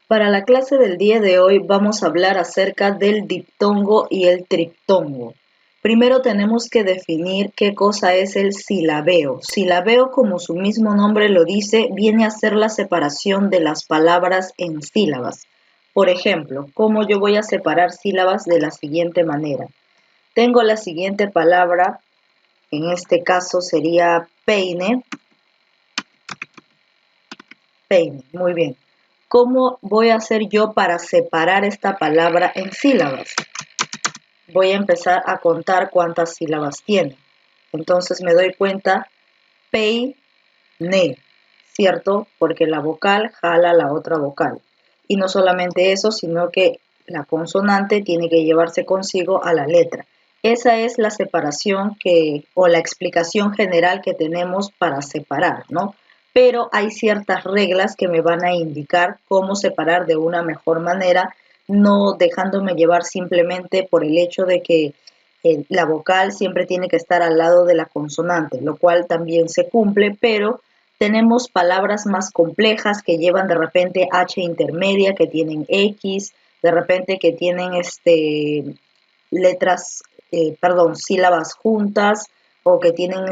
Para la clase del día de hoy vamos a hablar acerca del diptongo y el triptongo. Primero tenemos que definir qué cosa es el silabeo. Silabeo, como su mismo nombre lo dice, viene a ser la separación de las palabras en sílabas. Por ejemplo, ¿cómo yo voy a separar sílabas de la siguiente manera? Tengo la siguiente palabra, en este caso sería peine. Peine, muy bien. ¿Cómo voy a hacer yo para separar esta palabra en sílabas? Voy a empezar a contar cuántas sílabas tiene. Entonces me doy cuenta, peine, ¿cierto? Porque la vocal jala la otra vocal. Y no solamente eso, sino que la consonante tiene que llevarse consigo a la letra. Esa es la separación o la explicación general que tenemos para separar, ¿no? Pero hay ciertas reglas que me van a indicar cómo separar de una mejor manera, no dejándome llevar simplemente por el hecho de que la vocal siempre tiene que estar al lado de la consonante, lo cual también se cumple, pero tenemos palabras más complejas que llevan de repente H intermedia, que tienen X, de repente que tienen sílabas juntas, o que tienen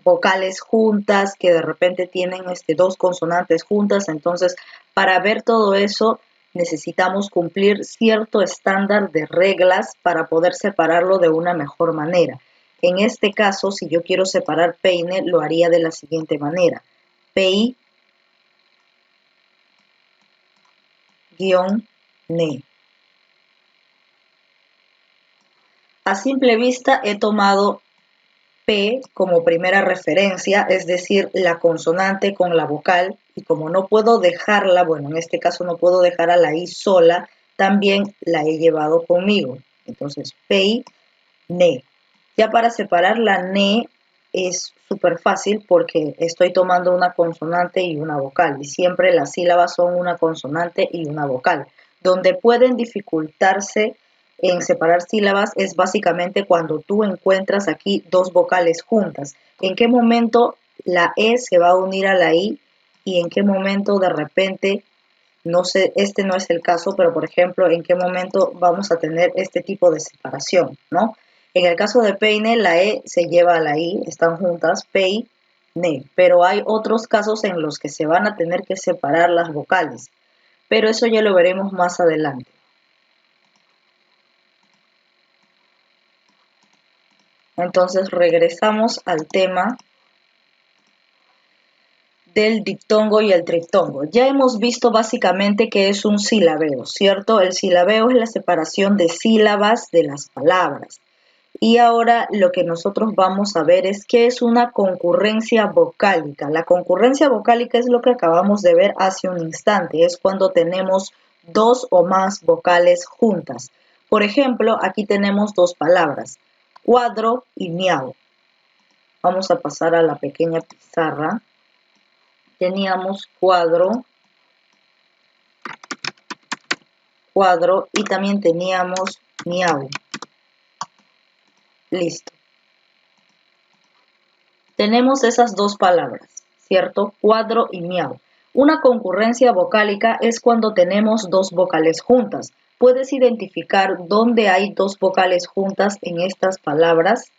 vocales juntas, que de repente tienen dos consonantes juntas. Entonces, para ver todo eso, necesitamos cumplir cierto estándar de reglas para poder separarlo de una mejor manera. En este caso, si yo quiero separar peine, lo haría de la siguiente manera. Pei, guión, ne. A simple vista he tomado P como primera referencia, es decir, la consonante con la vocal, y como no puedo dejarla, bueno, en este caso no puedo dejar a la I sola, también la he llevado conmigo. Entonces, pei, ne. Ya para separar la ne es súper fácil porque estoy tomando una consonante y una vocal, y siempre las sílabas son una consonante y una vocal. Donde pueden dificultarse en separar sílabas es básicamente cuando tú encuentras aquí dos vocales juntas. ¿En qué momento la E se va a unir a la I y en qué momento de repente, no sé, este no es el caso, pero por ejemplo, en qué momento vamos a tener este tipo de separación, ¿no? En el caso de peine, la E se lleva a la I, están juntas, pei, ne, pero hay otros casos en los que se van a tener que separar las vocales, pero eso ya lo veremos más adelante. Entonces regresamos al tema del diptongo y el triptongo. Ya hemos visto básicamente que es un silabeo, ¿cierto? El silabeo es la separación de sílabas de las palabras. Y ahora lo que nosotros vamos a ver es qué es una concurrencia vocálica. La concurrencia vocálica es lo que acabamos de ver hace un instante, es cuando tenemos dos o más vocales juntas. Por ejemplo, aquí tenemos dos palabras, cuadro y miau. Vamos a pasar a la pequeña pizarra. Teníamos cuadro y también teníamos miau. Listo. Tenemos esas dos palabras, ¿cierto? Cuadro y miau. Una concurrencia vocálica es cuando tenemos dos vocales juntas. ¿Puedes identificar dónde hay dos vocales juntas en estas palabras?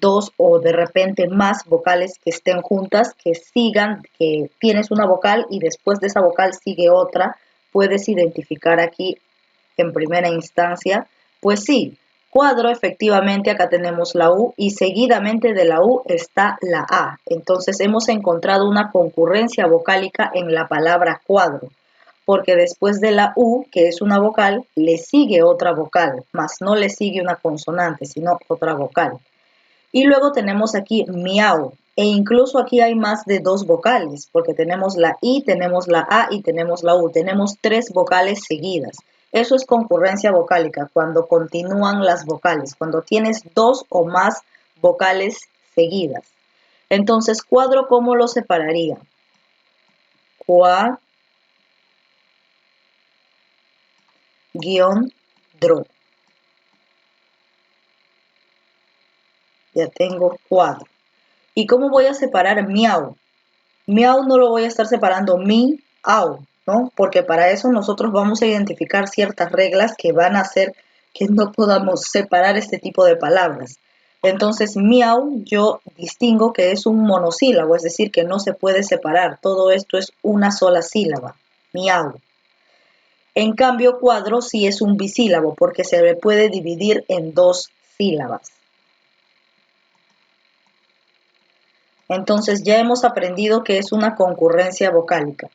Dos o de repente más vocales que estén juntas, que sigan, que tienes una vocal y después de esa vocal sigue otra. ¿Puedes identificar aquí en primera instancia? Pues sí, cuadro, efectivamente, acá tenemos la U y seguidamente de la U está la A. Entonces hemos encontrado una concurrencia vocálica en la palabra cuadro, porque después de la U, que es una vocal, le sigue otra vocal, más no le sigue una consonante, sino otra vocal. Y luego tenemos aquí miau, e incluso aquí hay más de dos vocales, porque tenemos la I, tenemos la A y tenemos la U. Tenemos tres vocales seguidas. Eso es concurrencia vocálica, cuando continúan las vocales, cuando tienes dos o más vocales seguidas. Entonces, cuadro, ¿cómo lo separaría? Cua, guión, dro. Ya tengo cuadro. ¿Y cómo voy a separar miau? Miau no lo voy a estar separando mi, au. ¿no? Porque para eso nosotros vamos a identificar ciertas reglas que van a hacer que no podamos separar este tipo de palabras. Entonces, miau, yo distingo que es un monosílabo, es decir, que no se puede separar. Todo esto es una sola sílaba, miau. En cambio, cuadro sí es un bisílabo porque se le puede dividir en dos sílabas. Entonces ya hemos aprendido que es una concurrencia vocálica.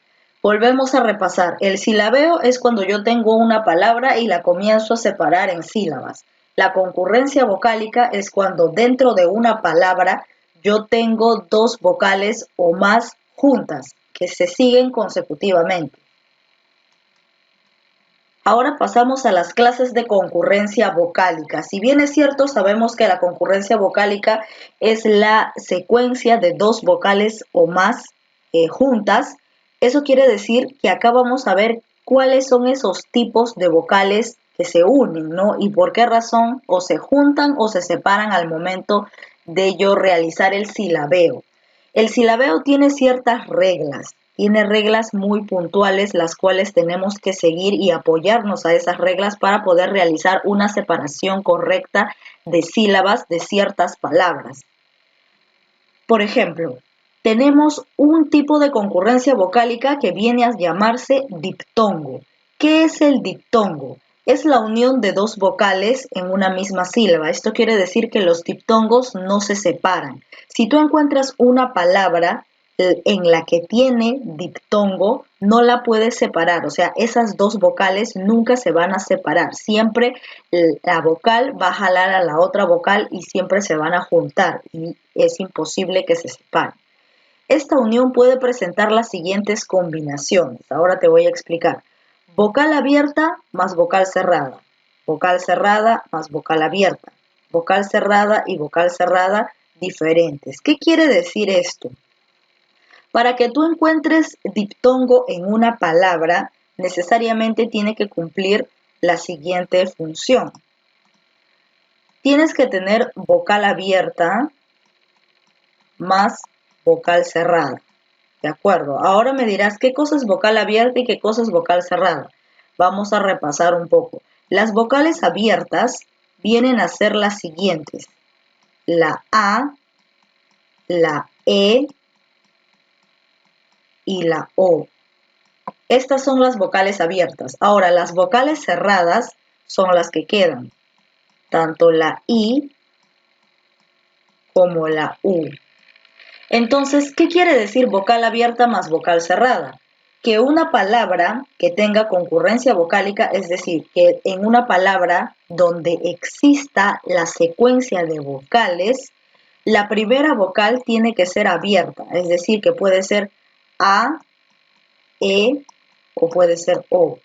Volvemos a repasar. El silabeo es cuando yo tengo una palabra y la comienzo a separar en sílabas. La concurrencia vocálica es cuando dentro de una palabra yo tengo dos vocales o más juntas que se siguen consecutivamente. Ahora pasamos a las clases de concurrencia vocálica. Si bien es cierto, sabemos que la concurrencia vocálica es la secuencia de dos vocales o más juntas, eso quiere decir que acá vamos a ver cuáles son esos tipos de vocales que se unen, ¿no? Y por qué razón o se juntan o se separan al momento de yo realizar el silabeo. El silabeo tiene ciertas reglas. Tiene reglas muy puntuales, las cuales tenemos que seguir y apoyarnos a esas reglas para poder realizar una separación correcta de sílabas de ciertas palabras. Por ejemplo, tenemos un tipo de concurrencia vocálica que viene a llamarse diptongo. ¿Qué es el diptongo? Es la unión de dos vocales en una misma sílaba. Esto quiere decir que los diptongos no se separan. Si tú encuentras una palabra en la que tiene diptongo, no la puedes separar. O sea, esas dos vocales nunca se van a separar. Siempre la vocal va a jalar a la otra vocal y siempre se van a juntar y es imposible que se separen. Esta unión puede presentar las siguientes combinaciones. Ahora te voy a explicar. Vocal abierta más vocal cerrada. Vocal cerrada más vocal abierta. Vocal cerrada y vocal cerrada diferentes. ¿Qué quiere decir esto? Para que tú encuentres diptongo en una palabra, necesariamente tiene que cumplir la siguiente función. Tienes que tener vocal abierta más vocal cerrada. ¿De acuerdo? Ahora me dirás qué cosa es vocal abierta y qué cosa es vocal cerrada. Vamos a repasar un poco. Las vocales abiertas vienen a ser las siguientes. La A, la E y la O. Estas son las vocales abiertas. Ahora, las vocales cerradas son las que quedan. Tanto la I como la U. Entonces, ¿qué quiere decir vocal abierta más vocal cerrada? Que una palabra que tenga concurrencia vocálica, es decir, que en una palabra donde exista la secuencia de vocales, la primera vocal tiene que ser abierta, es decir, que puede ser A, E o puede ser O.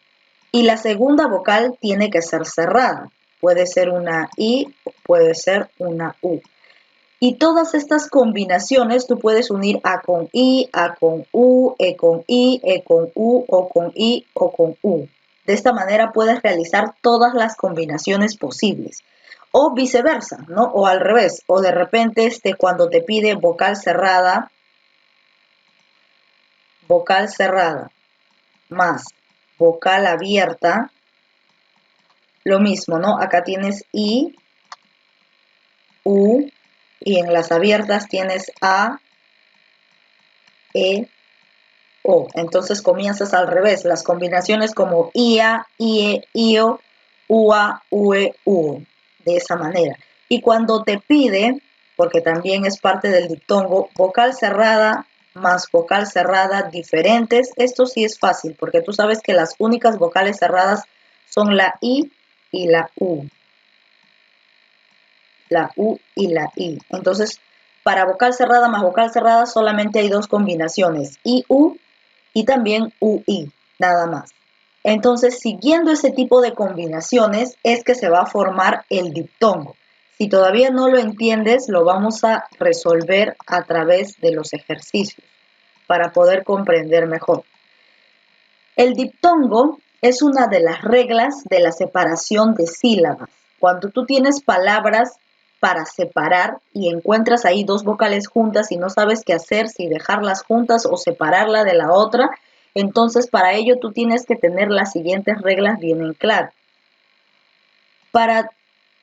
Y la segunda vocal tiene que ser cerrada, puede ser una I o puede ser una U. Y todas estas combinaciones tú puedes unir A con I, A con U, E con I, E con U, O con I, O con U. De esta manera puedes realizar todas las combinaciones posibles. O viceversa, ¿no? O al revés. O de repente cuando te pide vocal cerrada más vocal abierta, lo mismo, ¿no? Acá tienes I, U, y en las abiertas tienes A, E, O. Entonces comienzas al revés, las combinaciones como IA, IE, IO, UA, UE, UO, de esa manera. Y cuando te pide, porque también es parte del diptongo, vocal cerrada más vocal cerrada diferentes, esto sí es fácil, porque tú sabes que las únicas vocales cerradas son la I y la U. La U y la I. Entonces, para vocal cerrada más vocal cerrada solamente hay dos combinaciones, IU y también UI, nada más. Entonces, siguiendo ese tipo de combinaciones es que se va a formar el diptongo. Si todavía no lo entiendes, lo vamos a resolver a través de los ejercicios para poder comprender mejor. El diptongo es una de las reglas de la separación de sílabas. Cuando tú tienes palabras para separar y encuentras ahí dos vocales juntas y no sabes qué hacer, si dejarlas juntas o separarla de la otra, Entonces, para ello tú tienes que tener las siguientes reglas bien en claro. Para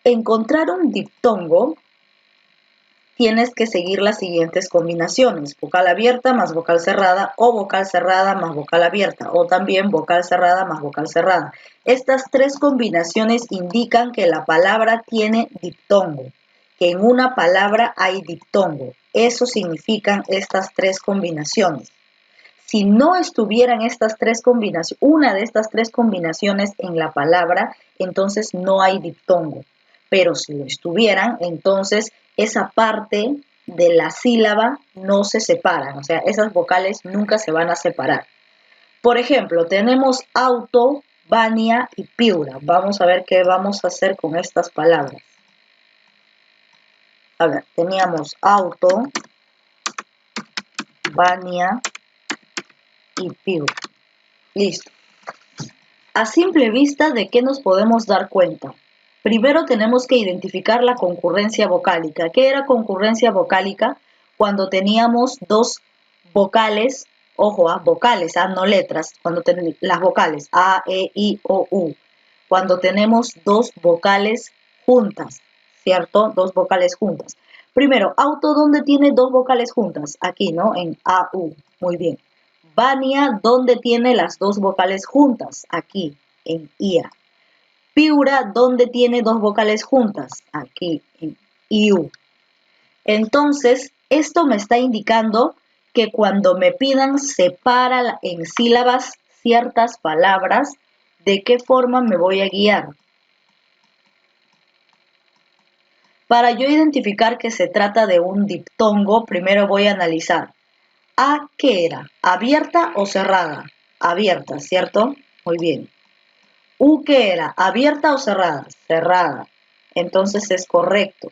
encontrar un diptongo, tienes que seguir las siguientes combinaciones: vocal abierta más vocal cerrada, o vocal cerrada más vocal abierta, o también vocal cerrada más vocal cerrada. Estas tres combinaciones indican que la palabra tiene diptongo, que en una palabra hay diptongo. Eso significan estas tres combinaciones. Si no estuvieran estas tres combinaciones, una de estas tres combinaciones en la palabra, entonces no hay diptongo. Pero si lo estuvieran, entonces esa parte de la sílaba no se separan, o sea, esas vocales nunca se van a separar. Por ejemplo, tenemos auto, Vania y Piura. Vamos a ver qué vamos a hacer con estas palabras. A ver, teníamos auto, Vania y Piura. Listo. A simple vista, ¿de qué nos podemos dar cuenta? Primero tenemos que identificar la concurrencia vocálica. ¿Qué era concurrencia vocálica? Cuando teníamos dos vocales, ojo, vocales, no letras, cuando las vocales A, E, I, O, U. Cuando tenemos dos vocales juntas, ¿cierto? Dos vocales juntas. Primero, auto, ¿dónde tiene dos vocales juntas? Aquí, ¿no? En A, U. Muy bien. Vania, ¿dónde tiene las dos vocales juntas? Aquí, en IA. Piura, ¿dónde tiene dos vocales juntas? Aquí, en IU. Entonces, esto me está indicando que cuando me pidan separar en sílabas ciertas palabras, ¿de qué forma me voy a guiar? Para yo identificar que se trata de un diptongo, primero voy a analizar. ¿A qué era? ¿Abierta o cerrada? Abierta, ¿cierto? Muy bien. ¿U qué era? ¿Abierta o cerrada? Cerrada. Entonces es correcto,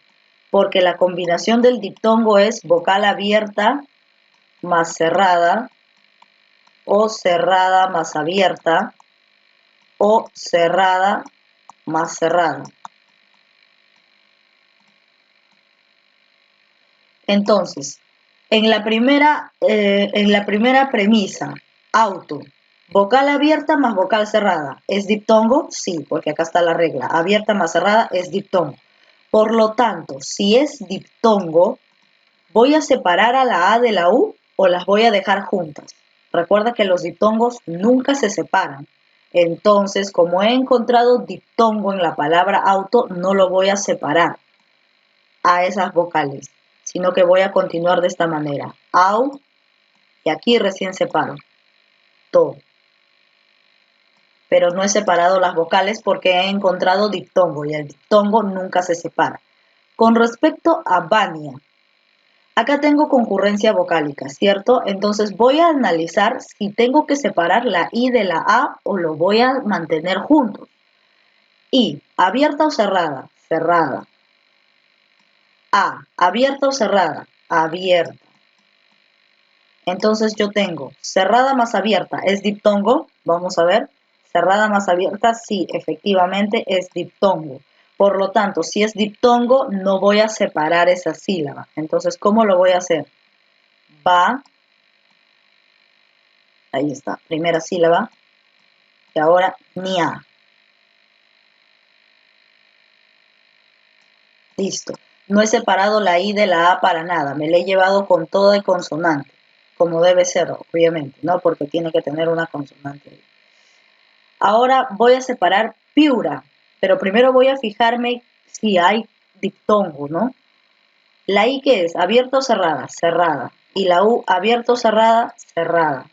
porque la combinación del diptongo es vocal abierta más cerrada, o cerrada más abierta, o cerrada más cerrada. Entonces, en la primera premisa, auto, vocal abierta más vocal cerrada, ¿es diptongo? Sí, porque acá está la regla, abierta más cerrada es diptongo. Por lo tanto, si es diptongo, ¿voy a separar a la A de la U o las voy a dejar juntas? Recuerda que los diptongos nunca se separan. Entonces, como he encontrado diptongo en la palabra auto, no lo voy a separar a esas vocales, sino que voy a continuar de esta manera. Au, y aquí recién separo todo. Pero no he separado las vocales porque he encontrado diptongo y el diptongo nunca se separa. Con respecto a Vania, acá tengo concurrencia vocálica, ¿cierto? Entonces voy a analizar si tengo que separar la I de la A o lo voy a mantener juntos. I, ¿abierta o cerrada? Cerrada. A, ¿abierta o cerrada? Abierta. Entonces yo tengo cerrada más abierta, ¿es diptongo? Vamos a ver. Cerrada más abierta, sí, efectivamente es diptongo. Por lo tanto, si es diptongo, no voy a separar esa sílaba. Entonces, ¿cómo lo voy a hacer? Va, ahí está, primera sílaba, y ahora nia. Listo. No he separado la I de la A para nada, me la he llevado con toda y consonante, como debe ser, obviamente, ¿no? Porque tiene que tener una consonante ahí. Ahora voy a separar Piura, pero primero voy a fijarme si hay diptongo, ¿no? La I, ¿qué es? ¿Abierta o cerrada? Cerrada. Y la U, ¿abierta o cerrada? Cerrada.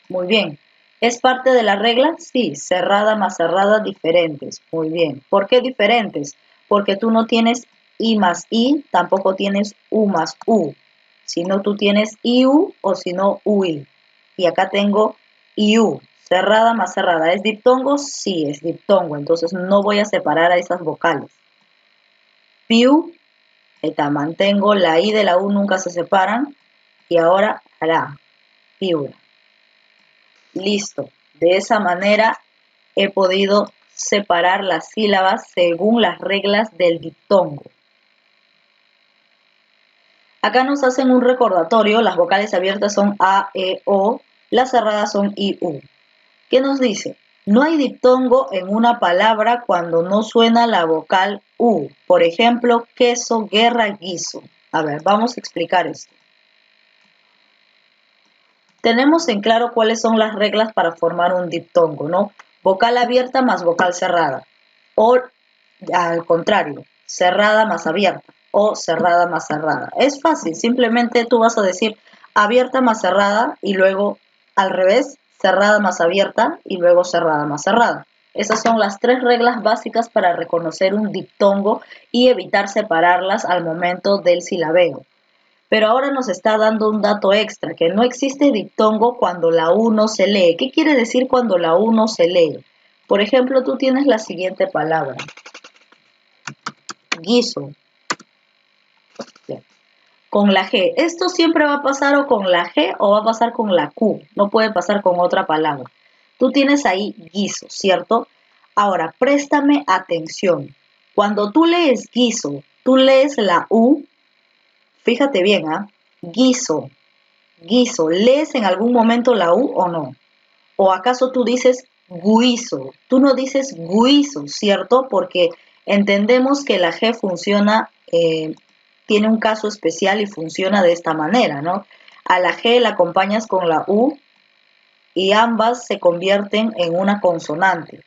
Muy bien. ¿Es parte de la regla? Sí, cerrada más cerrada, diferentes. Muy bien. ¿Por qué diferentes? Porque tú no tienes I más I, tampoco tienes U más U. Si no, tú tienes IU o si no, UI. Y acá tengo IU. Cerrada más cerrada. ¿Es diptongo? Sí, es diptongo. Entonces no voy a separar a esas vocales. Piu, esta, mantengo la I de la U, nunca se separan. Y ahora la, piura. Listo. De esa manera he podido separar las sílabas según las reglas del diptongo. Acá nos hacen un recordatorio. Las vocales abiertas son A, E, O. Las cerradas son I, U. ¿Qué nos dice? No hay diptongo en una palabra cuando no suena la vocal U. Por ejemplo, queso, guerra, guiso. A ver, vamos a explicar esto. Tenemos en claro cuáles son las reglas para formar un diptongo, ¿no? Vocal abierta más vocal cerrada. O al contrario, cerrada más abierta. O cerrada más cerrada. Es fácil, simplemente tú vas a decir abierta más cerrada y luego al revés, cerrada más abierta y luego cerrada más cerrada. Esas son las 3 reglas básicas para reconocer un diptongo y evitar separarlas al momento del silabeo. Pero ahora nos está dando un dato extra, que no existe diptongo cuando la U no se lee. ¿Qué quiere decir cuando la U no se lee? Por ejemplo, tú tienes la siguiente palabra. Guiso. Bien. Con la G. ¿Esto siempre va a pasar o con la G o va a pasar con la Q? No puede pasar con otra palabra. Tú tienes ahí guiso, ¿cierto? Ahora, préstame atención. Cuando tú lees guiso, tú lees la U. Fíjate bien, ¿ah? Guiso. Guiso, ¿lees en algún momento la U o no? ¿O acaso tú dices guiso? Tú no dices guiso, ¿cierto? Porque entendemos que la G funciona, tiene un caso especial y funciona de esta manera, ¿no? A la G la acompañas con la U y ambas se convierten en una consonante.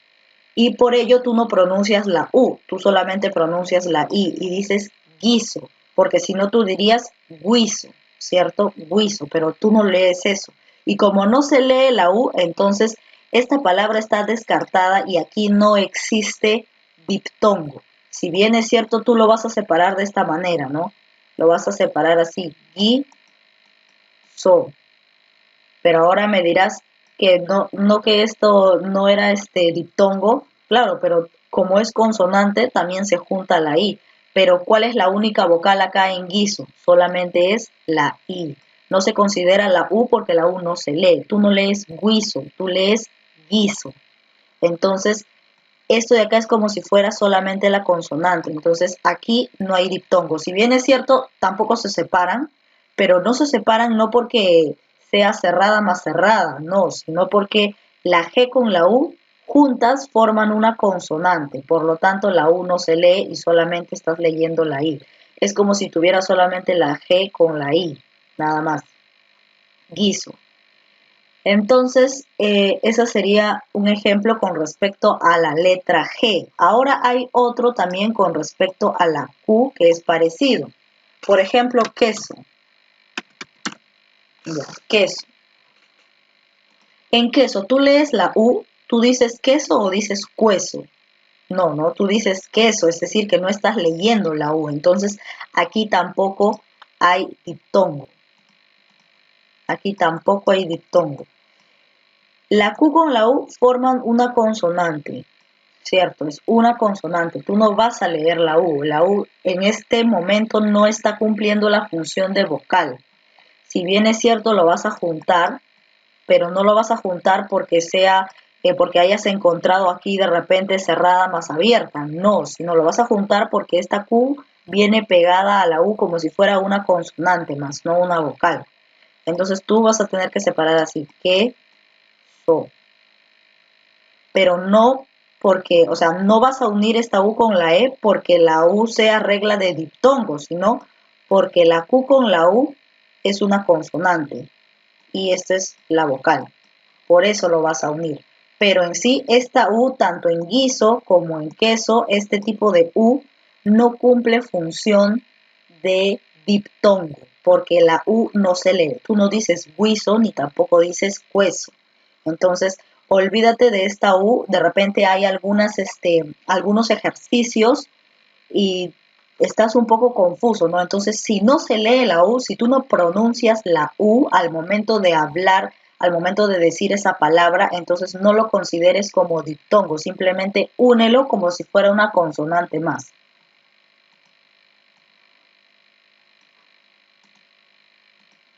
Y por ello tú no pronuncias la U, tú solamente pronuncias la I y dices guiso, porque si no tú dirías guiso, ¿cierto? Guiso, pero tú no lees eso. Y como no se lee la U, entonces esta palabra está descartada y aquí no existe diptongo. Si bien es cierto, tú lo vas a separar de esta manera, ¿no? Lo vas a separar así, guiso. Pero ahora me dirás que no que esto no era diptongo, claro, pero como es consonante también se junta la I. Pero ¿cuál es la única vocal acá en guiso? Solamente es la I. No se considera la U porque la U no se lee. Tú no lees guiso, tú lees guiso. Entonces, esto de acá es como si fuera solamente la consonante. Entonces, aquí no hay diptongo. Si bien es cierto, tampoco se separan, pero no se separan no porque sea cerrada más cerrada, no, sino porque la G con la U juntas forman una consonante. Por lo tanto, la U no se lee y solamente estás leyendo la I. Es como si tuviera solamente la G con la I, nada más. Guiso. Entonces, ese sería un ejemplo con respecto a la letra G. Ahora hay otro también con respecto a la Q que es parecido. Por ejemplo, queso. Ya, queso. En queso, tú lees la U, tú dices queso o dices cueso. No, tú dices queso, es decir, que no estás leyendo la U. Entonces, aquí tampoco hay diptongo. Aquí tampoco hay diptongo. La Q con la U forman una consonante, ¿cierto? Es una consonante. Tú no vas a leer la U. La U en este momento no está cumpliendo la función de vocal. Si bien es cierto, lo vas a juntar, pero no lo vas a juntar porque porque hayas encontrado aquí de repente cerrada más abierta. No, sino lo vas a juntar porque esta Q viene pegada a la U como si fuera una consonante más, no una vocal. Entonces tú vas a tener que separar así, que, so. Pero no porque, o sea, no vas a unir esta U con la E porque la U sea regla de diptongo, sino porque la Q con la U es una consonante y esta es la vocal. Por eso lo vas a unir. Pero en sí, esta U, tanto en guiso como en queso, este tipo de U no cumple función de diptongo, porque la U no se lee. Tú no dices guiso ni tampoco dices hueso. Entonces, olvídate de esta U. De repente hay algunos ejercicios y estás un poco confuso, ¿no? Entonces, si no se lee la U, si tú no pronuncias la U al momento de hablar, al momento de decir esa palabra, entonces no lo consideres como diptongo, simplemente únelo como si fuera una consonante más.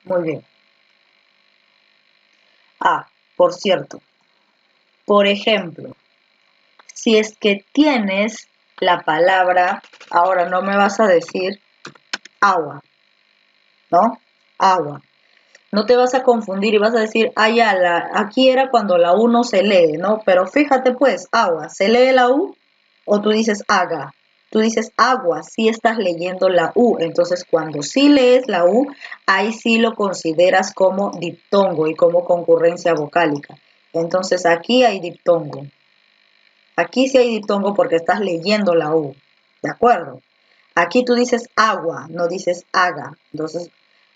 Muy bien. Ah, por cierto, por ejemplo, si es que tienes la palabra, ahora no me vas a decir agua, ¿no? Agua. No te vas a confundir y vas a decir, ah, ya, aquí era cuando la U no se lee, ¿no? Pero fíjate pues, agua, ¿se lee la U? O tú dices haga. Tú dices agua, sí estás leyendo la U. Entonces, cuando sí lees la U, ahí sí lo consideras como diptongo y como concurrencia vocálica. Entonces, aquí hay diptongo. Aquí sí hay diptongo porque estás leyendo la U. ¿De acuerdo? Aquí tú dices agua, no dices haga. Entonces,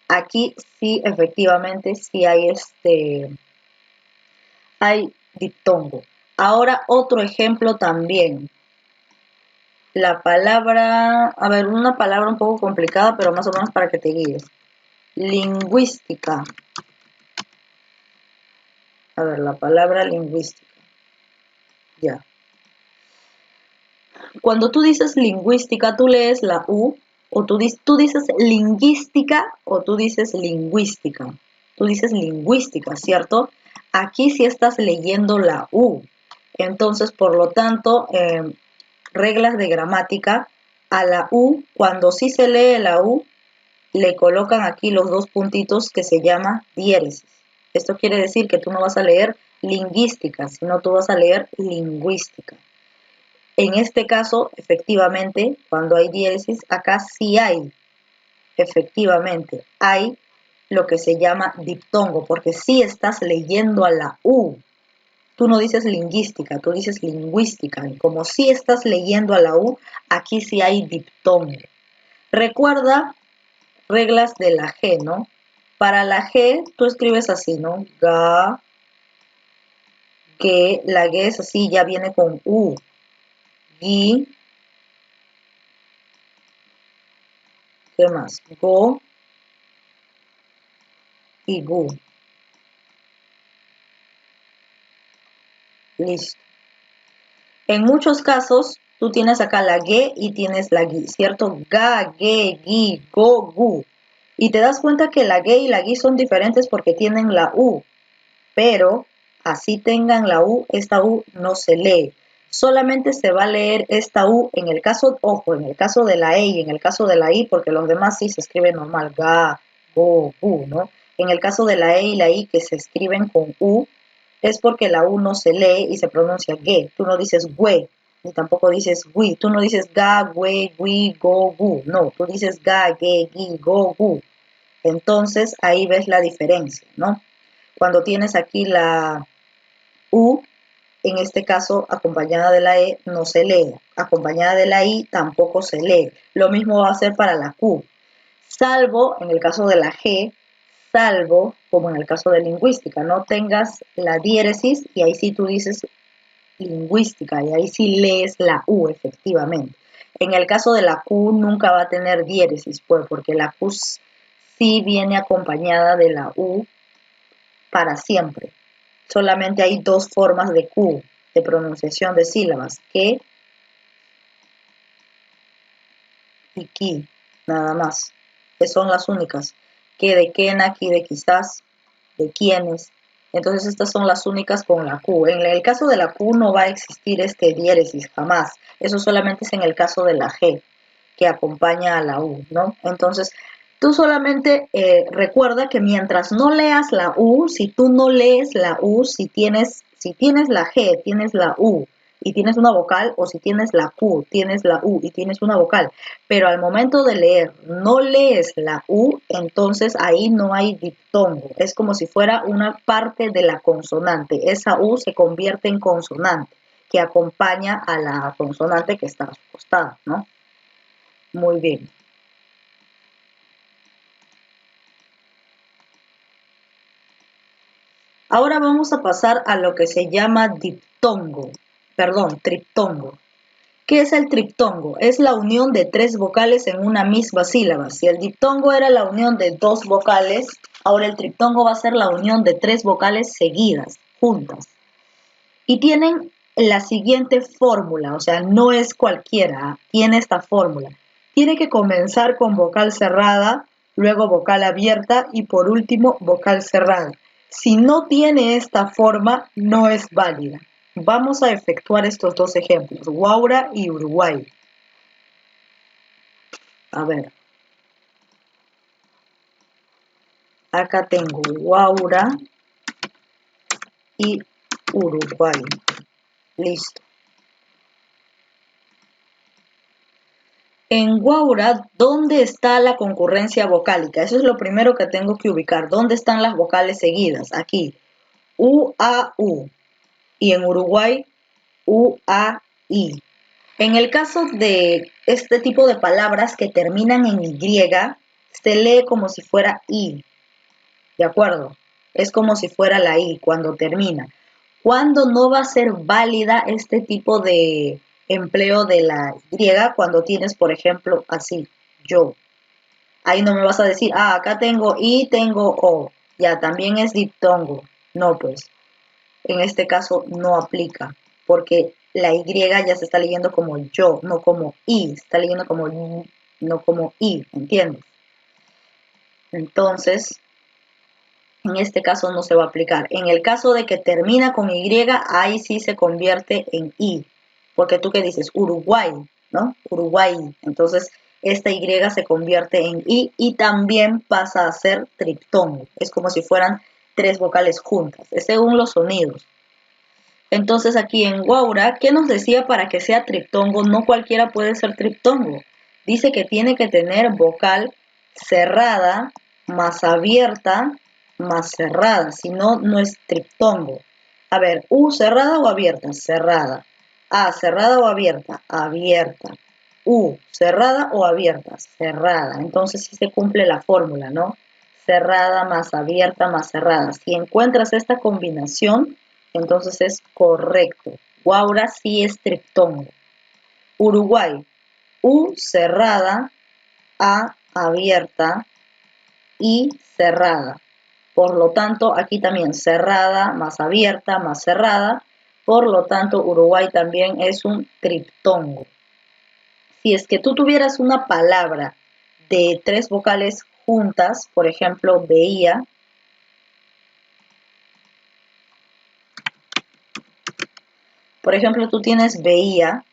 aquí sí, efectivamente, sí hay diptongo. Ahora otro ejemplo también. La palabra, a ver, una palabra un poco complicada, pero más o menos para que te guíes. Lingüística. A ver, la palabra lingüística. Ya. Cuando tú dices lingüística, tú lees la U, o tú dices lingüística, o tú dices lingüística. Tú dices lingüística, ¿cierto? Aquí sí estás leyendo la U. Entonces, por lo tanto, reglas de gramática, a la U, cuando sí se lee la U, le colocan aquí los dos puntitos que se llama diéresis. Esto quiere decir que tú no vas a leer lingüística, sino tú vas a leer lingüística. En este caso, efectivamente, cuando hay diéresis, acá sí hay, efectivamente, hay lo que se llama diptongo, porque sí estás leyendo a la U. Tú no dices lingüística, tú dices lingüística. Y como sí estás leyendo a la U, aquí sí hay diptongo. Recuerda reglas de la G, ¿no? Para la G, tú escribes así, ¿no? Ga, que, la G es así, ya viene con U. Gi, ¿qué más? Go y gu. Listo. En muchos casos, tú tienes acá la G y tienes la Gi, ¿cierto? Ga, Ge, Gi, Go, Gu. Y te das cuenta que la G y la Gi son diferentes porque tienen la U. Pero, así tengan la U, esta U no se lee. Solamente se va a leer esta U en el caso, ojo, en el caso de la E y en el caso de la I, porque los demás sí se escriben normal, Ga, Go, Gu, ¿no? En el caso de la E y la I que se escriben con U, es porque la U no se lee y se pronuncia ge. Tú no dices güe, ni tampoco dices gui. Tú no dices ga, güe, gui, go, gu. No, tú dices ga, ge, gi, go, gu. Entonces ahí ves la diferencia, ¿no? Cuando tienes aquí la U, en este caso acompañada de la E, no se lee. Acompañada de la I tampoco se lee. Lo mismo va a ser para la Q. Salvo en el caso de la G, salvo, como en el caso de lingüística, no tengas la diéresis y ahí sí tú dices lingüística y ahí sí lees la U efectivamente. En el caso de la Q nunca va a tener diéresis, pues, porque la Q sí viene acompañada de la U para siempre. Solamente hay dos formas de Q, de pronunciación de sílabas, que y ki, nada más, que son las únicas, que de quena, ki de quizás, de quiénes. Entonces estas son las únicas con la Q. En el caso de la Q no va a existir este diéresis jamás. Eso solamente es en el caso de la G, que acompaña a la U, ¿no? Entonces, tú solamente recuerda que mientras no leas la U, si tú no lees la U, si tienes la G, tienes la U, y tienes una vocal, o si tienes la Q, tienes la U y tienes una vocal, pero al momento de leer no lees la U, entonces ahí no hay diptongo, es como si fuera una parte de la consonante, esa U se convierte en consonante, que acompaña a la consonante que está a su costado, ¿no? Muy bien. Ahora vamos a pasar a lo que se llama diptongo, perdón, triptongo. ¿Qué es el triptongo? Es la unión de tres vocales en una misma sílaba. Si el diptongo era la unión de dos vocales, ahora el triptongo va a ser la unión de tres vocales seguidas, juntas. Y tienen la siguiente fórmula, o sea, no es cualquiera, tiene esta fórmula. Tiene que comenzar con vocal cerrada, luego vocal abierta y por último vocal cerrada. Si no tiene esta forma, no es válida. Vamos a efectuar estos dos ejemplos, Guaura y Uruguay. A ver. Acá tengo Guaura y Uruguay. Listo. En Guaura, ¿dónde está la concurrencia vocálica? Eso es lo primero que tengo que ubicar. ¿Dónde están las vocales seguidas? Aquí. U, A, U. Y en Uruguay, U, A, I. En el caso de este tipo de palabras que terminan en Y, se lee como si fuera I. ¿De acuerdo? Es como si fuera la I cuando termina. ¿Cuándo no va a ser válida este tipo de empleo de la Y? Cuando tienes, por ejemplo, así, yo. Ahí no me vas a decir, acá tengo I, tengo O. Ya, también es diptongo. No, pues, en este caso no aplica, porque la Y ya se está leyendo como yo, no como I. Se está leyendo como Y, no como I, ¿entiendes? Entonces, en este caso no se va a aplicar. En el caso de que termina con Y, ahí sí se convierte en I. Porque tú que dices Uruguay, ¿no? Uruguay. Entonces, esta Y se convierte en I y también pasa a ser triptongo. Es como si fueran tres vocales juntas, es según los sonidos. Entonces, aquí en Guaura, ¿qué nos decía para que sea triptongo? No cualquiera puede ser triptongo. Dice que tiene que tener vocal cerrada más abierta más cerrada, si no, no es triptongo. A ver, U cerrada o abierta, cerrada. A cerrada o abierta, abierta. U cerrada o abierta, cerrada. Entonces sí se cumple la fórmula, ¿no? Cerrada más abierta más cerrada. Si encuentras esta combinación, entonces es correcto. Guaura sí es triptongo. Uruguay, U cerrada, A abierta y cerrada. Por lo tanto, aquí también cerrada más abierta más cerrada. Por lo tanto, Uruguay también es un triptongo. Si es que tú tuvieras una palabra de tres vocales juntas, por ejemplo, veía, por ejemplo, tú tienes veía,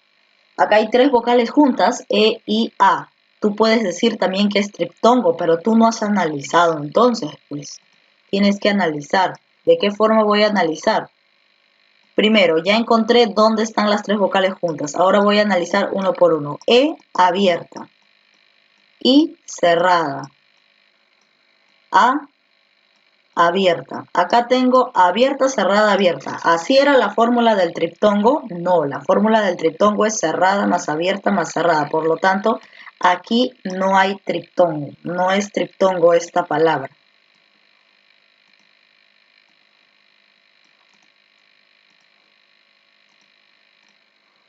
acá hay tres vocales juntas, E, I, A. Tú puedes decir también que es triptongo, pero tú no has analizado, entonces, pues, tienes que analizar. ¿De qué forma voy a analizar? Primero, ya encontré dónde están las tres vocales juntas. Ahora voy a analizar uno por uno. E, abierta. I, cerrada. A, abierta. Acá tengo abierta, cerrada, abierta. ¿Así era la fórmula del triptongo? No, la fórmula del triptongo es cerrada más abierta más cerrada. Por lo tanto, aquí no hay triptongo. No es triptongo esta palabra.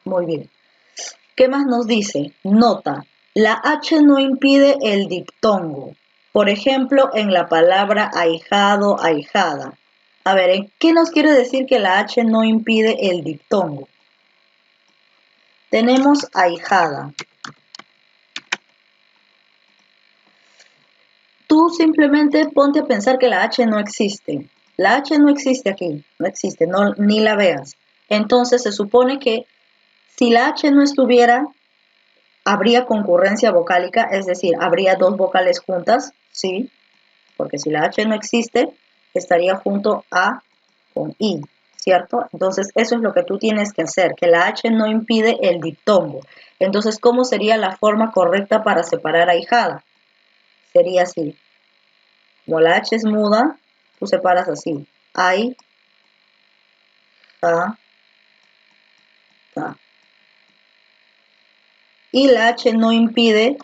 Muy bien. ¿Qué más nos dice? Nota, la H no impide el diptongo. Por ejemplo, en la palabra ahijado, ahijada. A ver, ¿en qué nos quiere decir que la H no impide el diptongo? Tenemos ahijada. Tú simplemente ponte a pensar que la H no existe. La H no existe aquí, no existe, no, ni la veas. Entonces se supone que si la H no estuviera, habría concurrencia vocálica, es decir, habría dos vocales juntas, sí, porque si la H no existe, estaría junto a con I, ¿cierto? Entonces, eso es lo que tú tienes que hacer, que la H no impide el diptongo. Entonces, ¿cómo sería la forma correcta para separar ahijada? Sería así. Como la H es muda, tú separas así. Ai, ja, ta. Y la H no impide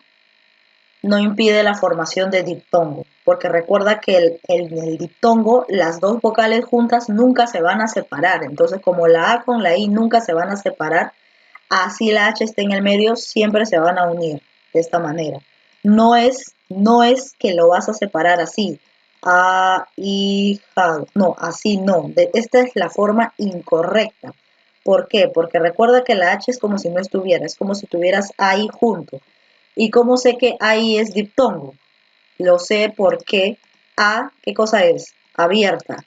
la formación de diptongo, porque recuerda que el diptongo, las dos vocales juntas nunca se van a separar. Entonces, como la A con la I nunca se van a separar, así la H esté en el medio, siempre se van a unir de esta manera. No es que lo vas a separar así. A, I, ja. No, así no. Esta es la forma incorrecta. ¿Por qué? Porque recuerda que la H es como si no estuviera, es como si tuvieras ahí junto. ¿Y cómo sé que ahí es diptongo? Lo sé porque A, ¿qué cosa es? Abierta.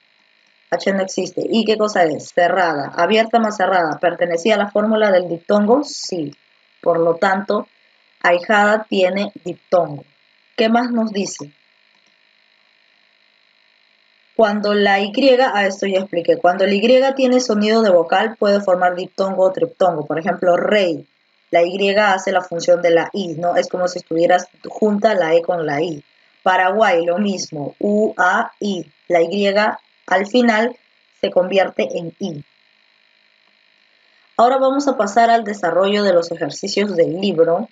H no existe. ¿Y qué cosa es? Cerrada. Abierta más cerrada. ¿Pertenecía a la fórmula del diptongo? Sí. Por lo tanto, ahijada tiene diptongo. ¿Qué más nos dice? Cuando la Y, a esto ya expliqué, cuando la Y tiene sonido de vocal puede formar diptongo o triptongo. Por ejemplo, rey, la Y hace la función de la I, ¿no? Es como si estuvieras junta la E con la I. Paraguay, lo mismo, U, A, I. La Y al final se convierte en I. Ahora vamos a pasar al desarrollo de los ejercicios del libro.